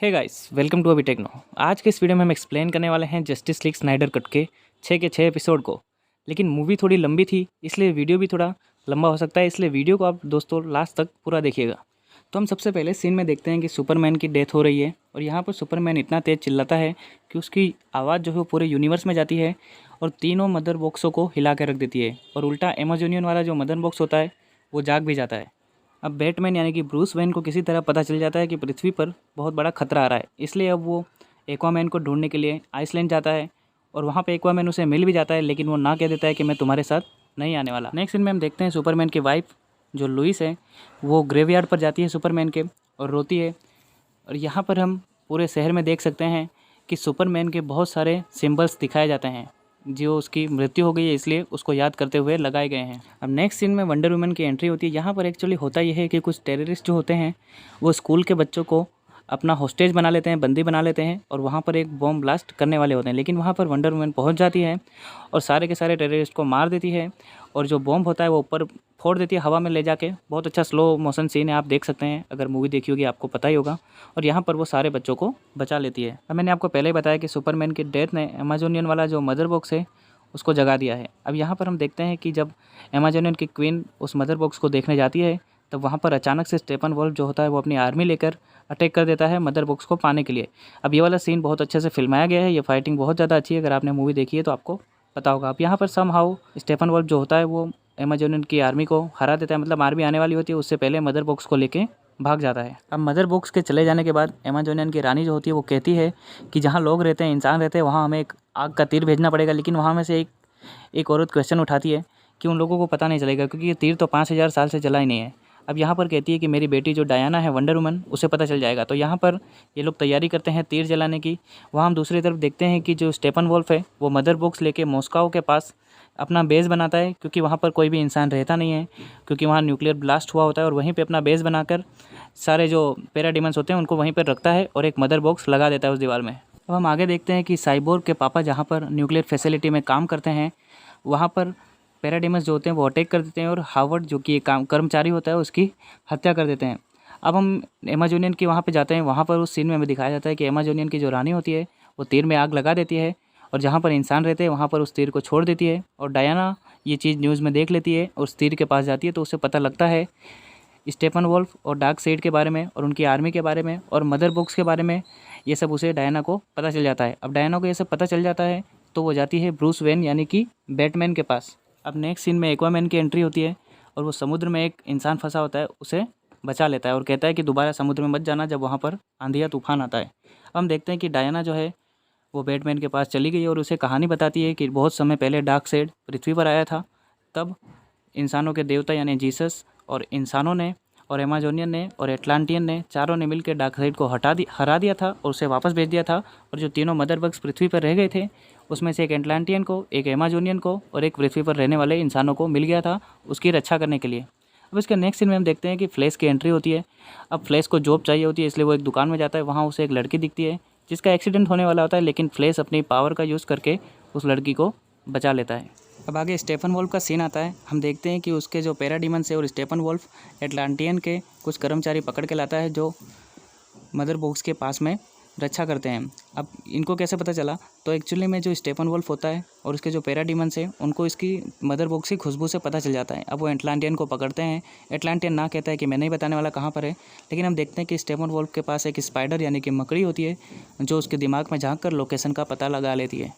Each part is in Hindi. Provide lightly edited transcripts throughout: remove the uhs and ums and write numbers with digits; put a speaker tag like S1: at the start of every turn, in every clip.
S1: हे गाइस, वेलकम टू अभी टेक्नो। आज के इस वीडियो में हम एक्सप्लेन करने वाले हैं जस्टिस लीग स्नाइडर कट के 6 एपिसोड को। लेकिन मूवी थोड़ी लंबी थी, इसलिए वीडियो भी थोड़ा लंबा हो सकता है, इसलिए वीडियो को आप दोस्तों लास्ट तक पूरा देखिएगा। तो हम सबसे पहले सीन में देखते हैं कि सुपरमैन की डेथ हो रही है और यहाँ पर सुपरमैन इतना तेज़ चिल्लाता है कि उसकी आवाज़ जो है वो पूरे यूनिवर्स में जाती है और तीनों मदर बॉक्सों को हिला के रख देती है और उल्टा एमेजोनियन वाला जो मदर बॉक्स होता है वो जाग भी जाता है। अब बैटमैन यानी कि ब्रूस वेन को किसी तरह पता चल जाता है कि पृथ्वी पर बहुत बड़ा खतरा आ रहा है, इसलिए अब वो एक्वामैन को ढूंढने के लिए आइसलैंड जाता है और वहाँ पे एक्वामैन उसे मिल भी जाता है, लेकिन वो ना कह देता है कि मैं तुम्हारे साथ नहीं आने वाला। नेक्स्ट सीन में हम देखते हैं सुपरमैन की वाइफ जो लुइस है वो ग्रेवयार्ड पर जाती है सुपरमैन के और रोती है। और यहाँ पर हम पूरे शहर में देख सकते हैं कि सुपरमैन के बहुत सारे सिंबल्स दिखाए जाते हैं जो उसकी मृत्यु हो गई है, इसलिए उसको याद करते हुए लगाए गए हैं। अब नेक्स्ट सीन में वंडर वुमन की एंट्री होती है। यहाँ पर एक्चुअली होता यह है कि कुछ टेररिस्ट जो होते हैं वो स्कूल के बच्चों को अपना हॉस्टेज बना लेते हैं, बंदी बना लेते हैं और वहाँ पर एक बॉम्ब ब्लास्ट करने वाले होते हैं, लेकिन वहाँ पर वंडर वुमन पहुँच जाती है और सारे के सारे टेररिस्ट को मार देती है और जो बॉम्ब होता है वो ऊपर फोड़ देती है हवा में ले जाके। बहुत अच्छा स्लो मोशन सीन है, आप देख सकते हैं, अगर मूवी देखी होगी आपको पता ही होगा। और यहाँ पर वो सारे बच्चों को बचा लेती है। अब मैंने आपको पहले ही बताया कि सुपरमैन की डेथ ने अमेजोनियन वाला जो मदर बॉक्स है उसको जगा दिया है। अब यहाँ पर हम देखते हैं कि जब अमेजोनियन की क्वीन उस मदर बॉक्स को देखने जाती है तब वहाँ पर अचानक से स्टेपन वोल्फ जो होता है वो अपनी आर्मी लेकर अटैक कर देता है मदर बॉक्स को पाने के लिए। अब ये वाला सीन बहुत अच्छे से फिल्माया गया है, ये फाइटिंग बहुत ज़्यादा अच्छी है, अगर आपने मूवी देखी है तो आपको पता होगा। अब यहाँ पर सम हाउ स्टेपन वोल्फ जो होता है वो अमेजोनियन की आर्मी को हरा देता है, मतलब आर्मी आने वाली होती है उससे पहले मदर बॉक्स को लेके भाग जाता है। अब मदर बॉक्स के चले जाने के बाद अमेजोनियन की रानी जो होती है वो कहती है कि जहाँ लोग रहते हैं, इंसान रहते हैं, वहाँ हमें एक आग का तीर भेजना पड़ेगा। लेकिन वहाँ में से एक औरत क्वेश्चन उठाती है कि उन लोगों को पता नहीं चलेगा क्योंकि ये तीर तो 5000 साल से जला ही नहीं है। अब यहाँ पर कहती है कि मेरी बेटी जो डायना है वंडर वुमन उसे पता चल जाएगा। तो यहाँ पर ये लोग तैयारी करते हैं तीर जलाने की। वहाँ हम दूसरी तरफ देखते हैं कि जो स्टेपन वोल्फ है वो मदर बॉक्स लेके मॉस्को के पास अपना बेस बनाता है, क्योंकि वहाँ पर कोई भी इंसान रहता नहीं है, क्योंकि वहाँ न्यूक्लियर ब्लास्ट हुआ होता है। और वहीं पे अपना बेस बनाकर सारे जो पैराडिमंस होते हैं उनको वहीं पर रखता है और एक मदर बॉक्स लगा देता है उस दीवार में। अब हम आगे देखते हैं कि साइबोर्ग के पापा जहाँ पर न्यूक्लियर फैसिलिटी में काम करते हैं वहाँ पर पैराडिमस जो होते हैं वो अटैक कर देते हैं और हावर्ड जो कि एक कर्मचारी होता है उसकी हत्या कर देते हैं। अब हम अमेजोनियन की वहाँ पे जाते हैं। वहाँ पर उस सीन में हमें दिखाया जाता है कि अमेजोनियन की जो रानी होती है वो तीर में आग लगा देती है और जहाँ पर इंसान रहते हैं वहाँ पर उस तीर को छोड़ देती है। और डायना ये चीज़ न्यूज़ में देख लेती है और उस तीर के पास जाती है, तो उसे पता लगता है स्टेपन वोल्फ और डार्क साइड के बारे में और उनकी आर्मी के बारे में और मदर बॉक्स के बारे में। ये सब उसे डायना को पता चल जाता है। अब डायना को ये सब पता चल जाता है तो वो जाती है ब्रूस वेन यानी कि बैटमैन के पास। अब नेक्स्ट सीन में एक्वामैन की एंट्री होती है और वो समुद्र में एक इंसान फंसा होता है उसे बचा लेता है और कहता है कि दोबारा समुद्र में मत जाना जब वहाँ पर आंधी या तूफान आता है। अब हम देखते हैं कि डायना जो है वो बैटमैन के पास चली गई और उसे कहानी बताती है कि बहुत समय पहले डार्क साइड पृथ्वी पर आया था, तब इंसानों के देवता यानी जीसस और इंसानों ने और अमेजोनियन ने और एटलांटियन ने चारों ने मिलकर डार्क साइड को हरा दिया था और उसे वापस भेज दिया था। और जो तीनों मदर बग्स पृथ्वी पर रह गए थे उसमें से एक एटलांटियन को, एक अमेजोनियन को और एक पृथ्वी पर रहने वाले इंसानों को मिल गया था उसकी रक्षा करने के लिए। अब इसके नेक्स्ट सीन में हम देखते हैं कि फ्लैश की एंट्री होती है। अब फ्लैश को जॉब चाहिए होती है, इसलिए वो एक दुकान में जाता है। वहाँ उसे एक लड़की दिखती है जिसका एक्सीडेंट होने वाला होता है, लेकिन फ्लैश अपनी पावर का यूज़ करके उस लड़की को बचा लेता है। अब आगे स्टेफन वोल्फ का सीन आता है। हम देखते हैं कि उसके जो पैराडीमंस है और स्टेफन वोल्फ एटलांटियन के कुछ कर्मचारी पकड़ के लाता है जो मदर बॉक्स के पास में रक्षा करते हैं। अब इनको कैसे पता चला, तो एक्चुअली में जो स्टेफन वोल्फ होता है और उसके जो पैराडीमंस हैं उनको इसकी मदर बॉक्स की खुशबू से पता चल जाता है। अब वो एटलांटियन को पकड़ते हैं। एटलांटियन ना कहता है कि मैं नहीं बताने वाला कहाँ पर है, लेकिन हम देखते हैं कि स्टेफन वोल्फ के पास एक स्पाइडर यानी कि मकड़ी होती है जो उसके दिमाग में झाँक कर लोकेशन का पता लगा लेती है।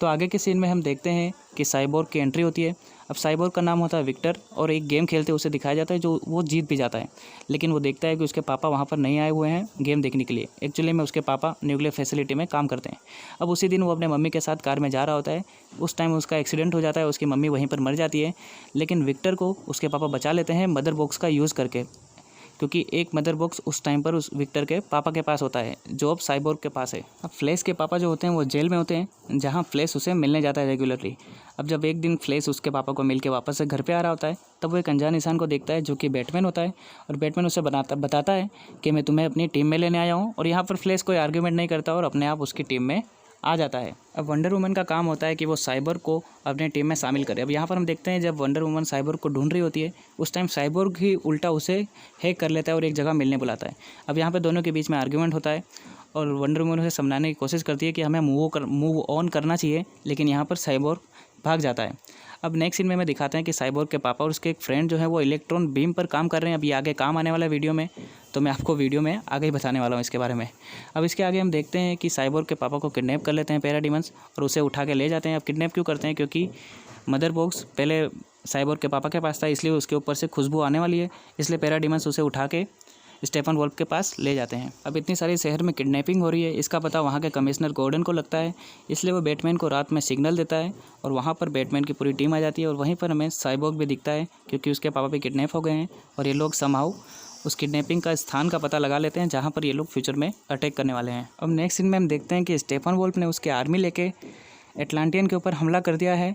S1: तो आगे के सीन में हम देखते हैं कि साइबोर्ग की एंट्री होती है। अब साइबोर्ग का नाम होता है विक्टर और एक गेम खेलते उसे दिखाया जाता है जो वो जीत भी जाता है, लेकिन वो देखता है कि उसके पापा वहाँ पर नहीं आए हुए हैं गेम देखने के लिए। एक्चुअली में उसके पापा न्यूक्लियर फैसिलिटी में काम करते हैं। अब उसी दिन वो अपने मम्मी के साथ कार में जा रहा होता है, उस टाइम उसका एक्सीडेंट हो जाता है, उसकी मम्मी वहीं पर मर जाती है, लेकिन विक्टर को उसके पापा बचा लेते हैं मदर बॉक्स का यूज़ करके, क्योंकि एक मदर बॉक्स उस टाइम पर उस विक्टर के पापा के पास होता है जो अब साइबोर्ग के पास है। अब फ्लैश के पापा जो होते हैं वो जेल में होते हैं जहां फ्लैश उसे मिलने जाता है रेगुलरली। अब जब एक दिन फ्लैश उसके पापा को मिल के वापस से घर पे आ रहा होता है तब वो एक अनजान इंसान को देखता है जो कि बैटमैन होता है और बैटमैन उसे बताता है कि मैं तुम्हें अपनी टीम में लेने आया हूँ। और यहाँ पर फ्लैश कोई आर्ग्यूमेंट नहीं करता और अपने आप उसकी टीम में आ जाता है। अब वंडर वुमन का काम होता है कि वो साइबोर्ग को अपने टीम में शामिल करे। अब यहाँ पर हम देखते हैं जब वंडर वुमन साइबोर्ग को ढूंढ रही होती है उस टाइम साइबोर्ग ही उल्टा उसे हैक कर लेता है और एक जगह मिलने बुलाता है। अब यहाँ पर दोनों के बीच में आर्ग्यूमेंट होता है और वंडर वुमन उसे समझाने की कोशिश करती है कि हमें मूव ऑन करना चाहिए, लेकिन यहाँ पर साइबोर्ग भाग जाता है। अब नेक्स्ट सीन में हमें दिखाते हैं कि साइबोर्ग के पापा और उसके एक फ्रेंड जो है वो इलेक्ट्रॉन बीम पर काम कर रहे हैं। अब ये आगे काम आने वाला है वीडियो में, तो मैं आपको वीडियो में आगे ही बताने वाला हूँ इसके बारे में। अब इसके आगे हम देखते हैं कि साइबोर्ग के पापा को किडनैप कर लेते हैं पैराडीमंस और उसे उठा के ले जाते हैं। अब किडनैप क्यों करते हैं? क्योंकि मदर बॉक्स पहले साइबोर्ग के पापा के पास था, इसलिए उसके ऊपर से खुशबू आने वाली है, इसलिए पैराडीमंस उसे उठा के स्टेफन वोल्फ के पास ले जाते हैं। अब इतनी सारी शहर में किडनैपिंग हो रही है, इसका पता वहाँ के कमिश्नर गॉर्डन को लगता है, इसलिए वो बैटमैन को रात में सिग्नल देता है और वहाँ पर बैटमैन की पूरी टीम आ जाती है। और वहीं पर हमें साइबोर्ग भी दिखता है क्योंकि उसके पापा भी किडनैप हो गए हैं और ये लोग समहाउ उस किडनैपिंग का स्थान का पता लगा लेते हैं जहाँ पर ये लोग फ्यूचर में अटैक करने वाले हैं। अब नेक्स्ट सीन में हम देखते हैं कि स्टेफन वोल्फ ने उसके आर्मी लेके एटलांटियन के ऊपर हमला कर दिया है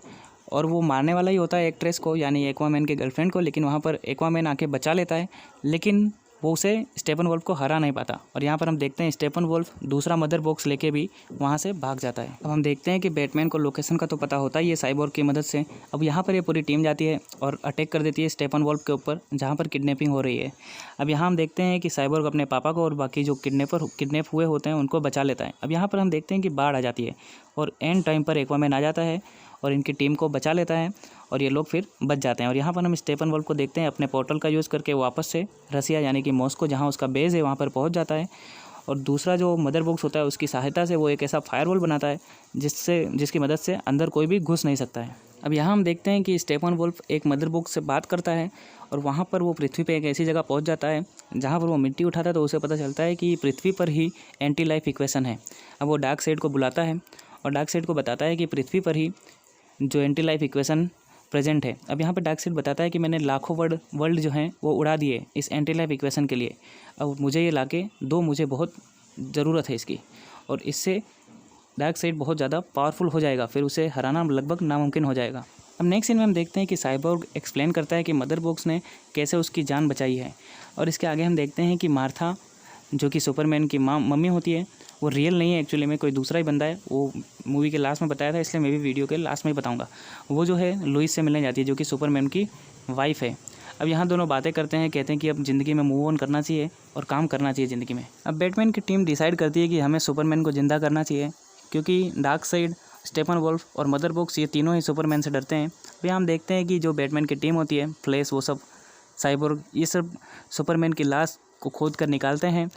S1: और वो मारने वाला ही होता है एक्ट्रेस को, यानी एक्वामैन के गर्लफ्रेंड को, लेकिन वहाँ पर एक्वामैन आके बचा लेता है, लेकिन वो उसे स्टेफन वोल्फ को हरा नहीं पाता। और यहाँ पर हम देखते हैं स्टेफन वोल्फ दूसरा मदर बॉक्स लेके भी वहाँ से भाग जाता है। अब हम देखते हैं कि बैटमैन को लोकेशन का तो पता होता ही है साइबोर्ग की मदद से। अब यहाँ पर ये पूरी टीम जाती है और अटैक कर देती है स्टेफन वोल्फ के ऊपर जहाँ पर किडनैपिंग हो रही है। अब यहाँ हम देखते हैं कि साइबोर्ग अपने पापा को और बाकी जो किडनैप हुए होते हैं उनको बचा लेता है। अब यहाँ पर हम देखते हैं कि बाढ़ आ जाती है और एंड टाइम पर एक्वामैन आ जाता है और इनकी टीम को बचा लेता है और ये लोग फिर बच जाते हैं। और यहाँ पर हम स्टेफन वोल्फ को देखते हैं अपने पोर्टल का यूज़ करके वापस से रसिया यानी कि मॉस्को जहाँ उसका बेस है वहाँ पर पहुँच जाता है और दूसरा जो मदर बॉक्स होता है उसकी सहायता से वो एक ऐसा फायरवॉल बनाता है जिसकी मदद से अंदर कोई भी घुस नहीं सकता है। अब यहाँ हम देखते हैं कि स्टेफन वोल्फ एक मदर बॉक्स से बात करता है और वहाँ पर वो पृथ्वी पे एक ऐसी जगह पहुँच जाता है जहाँ पर वो मिट्टी उठाता है, तो उसे पता चलता है कि पृथ्वी पर ही एंटी लाइफ इक्वेशन है। अब वो डार्कसाइड को बुलाता है और डार्कसाइड को बताता है कि पृथ्वी पर ही जो एंटी लाइफ इक्वेशन प्रेजेंट है। अब यहाँ पे डार्कसाइड बताता है कि मैंने लाखों वर्ल्ड जो हैं वो उड़ा दिए इस एंटी लाइफ इक्वेशन के लिए, अब मुझे ये लाके दो, मुझे बहुत ज़रूरत है इसकी, और इससे डार्कसाइड बहुत ज़्यादा पावरफुल हो जाएगा, फिर उसे हराना लगभग नामुमकिन हो जाएगा। अब नेक्स्ट सीन में हम देखते हैं कि साइबोर्ग एक्सप्लेन करता है कि मदर बॉक्स ने कैसे उसकी जान बचाई है। और इसके आगे हम देखते हैं कि मार्था जो कि सुपरमैन की मम्मी होती है वो रियल नहीं है, एक्चुअली में कोई दूसरा ही बंदा है। वो मूवी के लास्ट में बताया था, इसलिए मैं भी वीडियो के लास्ट में ही बताऊंगा। वो जो है लुइस से मिलने जाती है जो कि सुपरमैन की वाइफ है। अब यहाँ दोनों बातें करते हैं, कहते हैं कि अब ज़िंदगी में मूव ऑन करना चाहिए और काम करना चाहिए ज़िंदगी में। अब बैटमैन की टीम डिसाइड करती है कि हमें सुपरमैन को ज़िंदा करना चाहिए क्योंकि डार्कसाइड, स्टेफन वोल्फ और मदर बॉक्स ये तीनों ही सुपरमैन से डरते हैं। फिर हम देखते हैं कि जो बैटमैन की टीम होती है, फ्लैश, वो सब साइबोर्ग, ये सब सुपरमैन की लाश को खोद कर निकालते हैं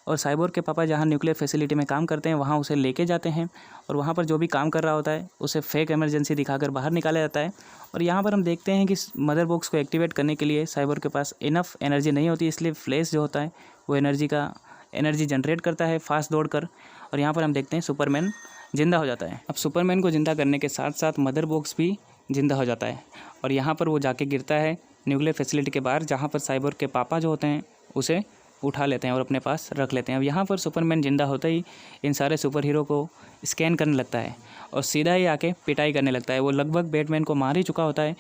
S1: और साइबोर्ग के पापा जहाँ न्यूक्लियर फैसिलिटी में काम करते हैं वहाँ उसे लेके जाते हैं और वहाँ पर जो भी काम कर रहा होता है उसे फेक इमरजेंसी दिखाकर बाहर निकाला जाता है। और यहाँ पर हम देखते हैं कि मदर बॉक्स को एक्टिवेट करने के लिए साइबोर्ग के पास इनफ एनर्जी नहीं होती, इसलिए फ्लैश जो होता है वो एनर्जी जनरेट करता है फास्ट दौड़ कर, और यहाँ पर हम देखते हैं सुपरमैन जिंदा हो जाता है। अब सुपरमैन को जिंदा करने के साथ साथ मदर बॉक्स भी जिंदा हो जाता है और यहाँ पर वो जाके गिरता है न्यूक्लियर फैसिलिटी के बाहर, जहाँ पर साइबोर्ग के पापा जो होते हैं उसे उठा लेते हैं और अपने पास रख लेते हैं। अब यहाँ पर सुपरमैन जिंदा होते ही इन सारे सुपर हीरो को स्कैन करने लगता है और सीधा ही आके पिटाई करने लगता है। वो लगभग बैटमैन को मार ही चुका होता है,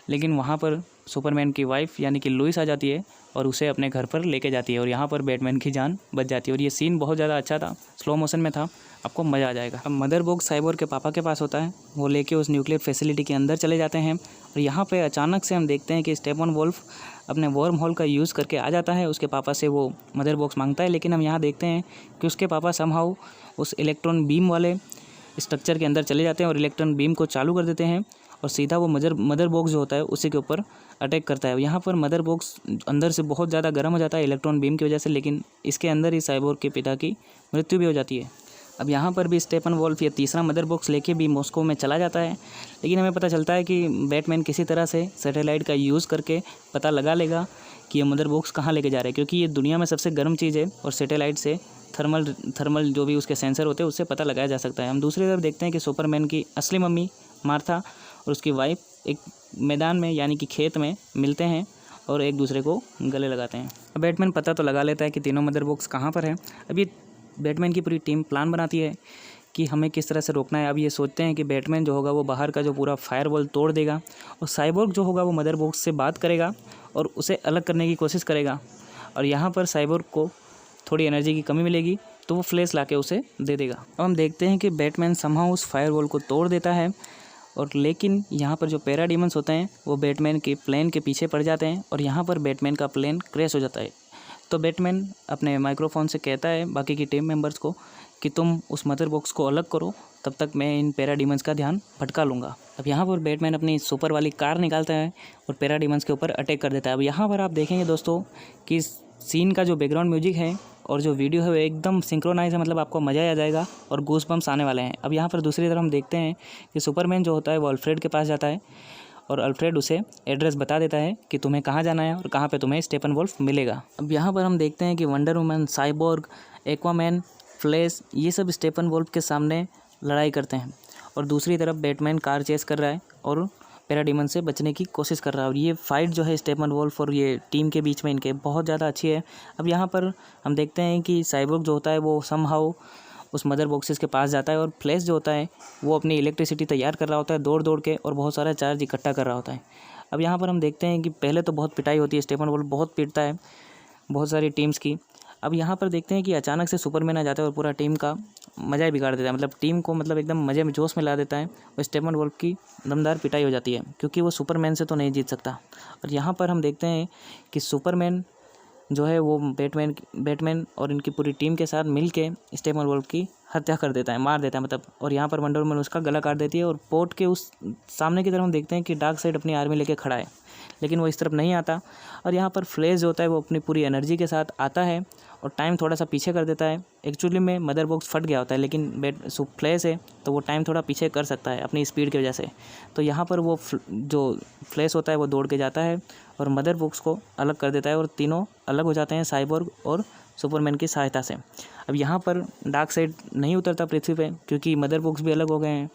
S1: लेकिन वहाँ पर सुपरमैन की वाइफ यानी कि लुइस आ जाती है और उसे अपने घर पर लेके जाती है और यहाँ पर बैटमैन की जान बच जाती है। और ये सीन बहुत ज़्यादा अच्छा था, स्लो मोशन में था, आपको मज़ा आ जाएगा। अब मदर बॉक्स साइबोर्ग के पापा के पास होता है, वो लेके उस न्यूक्लियर फैसिलिटी के अंदर चले जाते हैं और यहाँ पे अचानक से हम देखते हैं कि स्टेफन वोल्फ अपने वर्म होल का यूज़ करके आ जाता है। उसके पापा से वो मदर बॉक्स मांगता है, लेकिन हम यहाँ देखते हैं कि उसके पापा समहाउ उस इलेक्ट्रॉन बीम वाले स्ट्रक्चर के अंदर चले जाते हैं और इलेक्ट्रॉन बीम को चालू कर देते हैं और सीधा वो मदर बॉक्स जो होता है उसी के ऊपर अटैक करता है। यहाँ पर मदर बॉक्स अंदर से बहुत ज़्यादा गर्म हो जाता है इलेक्ट्रॉन बीम की वजह से, लेकिन इसके अंदर ही साइबोर्ग के पिता की मृत्यु भी हो जाती है। अब यहाँ पर भी स्टेफन वोल्फ ये तीसरा मदर बॉक्स लेके भी मॉस्को में चला जाता है, लेकिन हमें पता चलता है कि बैटमैन किसी तरह से सैटेलाइट का यूज़ करके पता लगा लेगा कि ये मदर बॉक्स कहाँ लेके जा रहे हैं, क्योंकि ये दुनिया में सबसे गर्म चीज़ है और सैटेलाइट से थर्मल जो भी उसके सेंसर होते हैं उससे पता लगाया जा सकता है। हम दूसरी तरफ देखते हैं कि सुपरमैन की असली मम्मी मार्था और उसकी वाइफ एक मैदान में यानी कि खेत में मिलते हैं और एक दूसरे को गले लगाते हैं। अब बैटमैन पता तो लगा लेता है कि तीनों मदर बॉक्स कहाँ पर है। अब ये बैटमैन की पूरी टीम प्लान बनाती है कि हमें किस तरह से रोकना है। अब ये सोचते हैं कि बैटमैन जो होगा वो बाहर का जो पूरा फायरवॉल तोड़ देगा और साइबोर्ग जो होगा वो मदर बॉक्स से बात करेगा और उसे अलग करने की कोशिश करेगा, और यहाँ पर साइबोर्ग को थोड़ी एनर्जी की कमी मिलेगी तो वो फ्लैश लाके उसे दे देगा। अब हम देखते हैं कि बैटमैन समहाउ उस फायरवॉल को तोड़ देता है, और लेकिन यहाँ पर जो पैराडीमंस होते हैं वो बैटमैन के प्लेन के पीछे पड़ जाते हैं और यहाँ पर बैटमैन का प्लेन क्रैश हो जाता है। तो बैटमैन अपने माइक्रोफोन से कहता है बाकी की टीम मेंबर्स को कि तुम उस मदर बॉक्स को अलग करो, तब तक मैं इन पैराडीमंस का ध्यान भटका लूँगा। अब यहाँ पर बैटमैन अपनी सुपर वाली कार निकालता है और पैराडीमंस के ऊपर अटैक कर देता है। अब यहाँ पर आप देखेंगे दोस्तों कि सीन का जो बैकग्राउंड म्यूजिक है और जो वीडियो है वो एकदम सिंक्रोनाइज है, मतलब आपको मज़ा आ जाएगा और गूस बम्स आने वाले हैं। अब यहाँ पर दूसरी तरफ हम देखते हैं कि सुपरमैन जो होता है वो अल्फ्रेड के पास जाता है और अल्फ्रेड उसे एड्रेस बता देता है कि तुम्हें कहाँ जाना है और कहाँ पे तुम्हें स्टेपनवुल्फ मिलेगा। अब यहाँ पर हम देखते हैं कि wonder woman, cyborg, Aquaman, flash, ये सब स्टेपनवुल्फ के सामने लड़ाई करते हैं और दूसरी तरफ बैटमैन कार चेस कर रहा है और पैराडीमन से बचने की कोशिश कर रहा है। और ये फाइट जो है स्टेपनवुल्फ और ये टीम के बीच में इनके बहुत ज़्यादा अच्छी है। अब यहाँ पर हम देखते हैं कि साइबोर्ग जो होता है वो समहाउ उस मदर बॉक्सेस के पास जाता है और फ्लैश जो होता है वो अपनी इलेक्ट्रिसिटी तैयार कर रहा होता है दौड़ दौड़ के और बहुत सारा चार्ज इकट्ठा कर रहा होता है। अब यहाँ पर हम देखते हैं कि पहले तो बहुत पिटाई होती है, स्टेपनवुल्फ बहुत पीटता है बहुत सारी टीम्स की। अब यहाँ पर देखते हैं कि अचानक से सुपरमैन आ जाता है और पूरा टीम का मज़ा ही बिगाड़ देता है, मतलब टीम को मतलब एकदम मज़े में जोश में ला देता है और स्टेपनवुल्फ की दमदार पिटाई हो जाती है क्योंकि वो सुपरमैन से तो नहीं जीत सकता। और यहाँ पर हम देखते हैं कि सुपरमैन जो है वो बैटमैन और इनकी पूरी टीम के साथ मिल के स्टेपनवुल्फ की हत्या कर देता है, मार देता है मतलब। और यहाँ पर वंडर वुमन उसका गला काट देती है और पोर्ट के उस सामने की तरफ हम देखते हैं कि डार्कसाइड अपनी आर्मी लेके खड़ा है, लेकिन वो इस तरफ नहीं आता। और यहाँ पर फ्लैश जो होता है वो अपनी पूरी एनर्जी के साथ आता है और टाइम थोड़ा सा पीछे कर देता है। एक्चुअली में मदर बॉक्स फट गया होता है, लेकिन फ्लैश है तो वो टाइम थोड़ा पीछे कर सकता है अपनी स्पीड की वजह से। तो यहाँ पर वो जो फ्लैश होता है वो दौड़ के जाता है और मदर बॉक्स को अलग कर देता है और तीनों अलग हो जाते हैं साइबोर्ग और सुपरमैन की सहायता से। अब यहाँ पर डार्कसाइड नहीं उतरता पृथ्वी पे क्योंकि मदर बॉक्स भी अलग हो गए हैं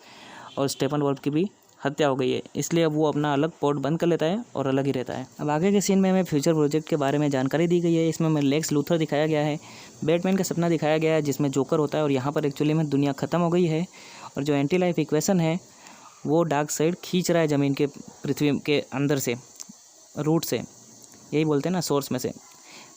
S1: और स्टेपनवुल्फ की भी हत्या हो गई है, इसलिए अब वो अपना अलग पोर्ट बंद कर लेता है और अलग ही रहता है। अब आगे के सीन में हमें फ्यूचर प्रोजेक्ट के बारे में जानकारी दी गई है। इसमें हमें लेक्स लूथर दिखाया गया है, बैटमैन का सपना दिखाया गया है जिसमें जोकर होता है और यहाँ पर एक्चुअली में दुनिया ख़त्म हो गई है और जो एंटी लाइफ इक्वेशन है वो डार्कसाइड खींच रहा है ज़मीन के पृथ्वी के अंदर से, रूट से, यही बोलते हैं ना, सोर्स में से।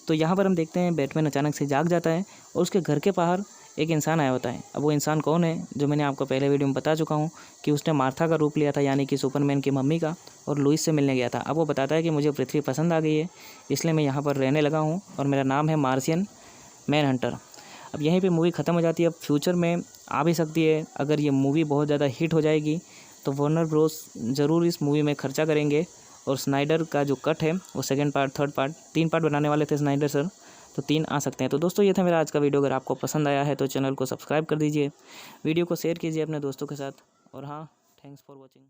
S1: तो यहाँ पर हम देखते हैं बैटमैन अचानक से जाग जाता है और उसके घर के बाहर एक इंसान आया होता है। अब वो इंसान कौन है, जो मैंने आपको पहले वीडियो में बता चुका हूँ कि उसने मार्था का रूप लिया था, यानी कि सुपरमैन की मम्मी का, और लुइस से मिलने गया था। अब वो बताता है कि मुझे पृथ्वी पसंद आ गई है, इसलिए मैं यहाँ पर रहने लगा हूँ और मेरा नाम है मार्शियन मैनहंटर। अब यहीं पे मूवी ख़त्म हो जाती है। अब फ्यूचर में आ भी सकती है, अगर ये मूवी बहुत ज़्यादा हिट हो जाएगी तो वार्नर ब्रोस ज़रूर इस मूवी में खर्चा करेंगे और स्नाइडर का जो कट है वो second part, third part, 3 part बनाने वाले थे स्नाइडर सर, तो 3 आ सकते हैं। तो दोस्तों ये था मेरा आज का वीडियो। अगर आपको पसंद आया है तो चैनल को सब्सक्राइब कर दीजिए, वीडियो को शेयर कीजिए अपने दोस्तों के साथ, और हाँ, थैंक्स फॉर वॉचिंग।